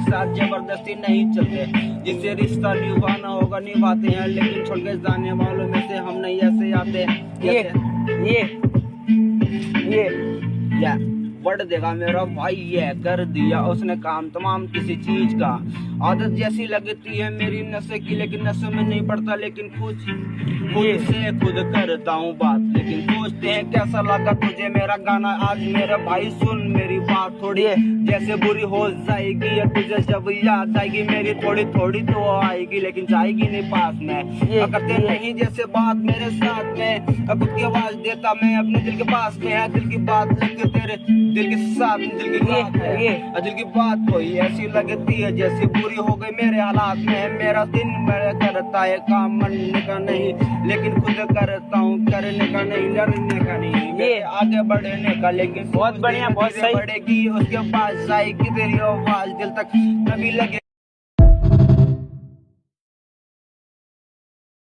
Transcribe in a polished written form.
साथ जबरदस्ती नहीं चलते। जिससे रिश्ता निभाना होगा निभाते हैं, लेकिन छोड़ के जाने वालों में से हम नहीं ऐसे आते। ये बढ़ देगा मेरा भाई, ये कर दिया उसने काम तमाम किसी चीज का। आदत जैसी लगती है मेरी नशे की, लेकिन नशे में नहीं पड़ता, लेकिन खुद से खुद करता हूँ बात। लेकिन सोचते हैं कैसा लगा तुझे मेरा गाना आज, मेरा भाई सुन मेरी बात थोड़ी जैसे बुरी हो जाएगी, या तुझे जब याद आएगी मेरी थोड़ी थोड़ी तो आएगी, लेकिन जाएगी नहीं पास में। करते नहीं जैसे बात मेरे साथ में, खुद की आवाज देता मैं अपने दिल के पास में है। दिल की बात लगती तेरे दिल के साथ, दिल की बात है, दिल की बात कोई ऐसी लगती है जैसी बुरी हो गई मेरे हालात में। मेरा दिन मेरा करता है काम मनने का नहीं, लेकिन खुद करता हूँ करने का नहीं, डरने का नहीं, ये आगे बढ़ने का। लेकिन बहुत बढ़िया, बहुत सही बढ़ेगी उसके पास जाएगी तेरी आवाज दिल तक, तभी लगे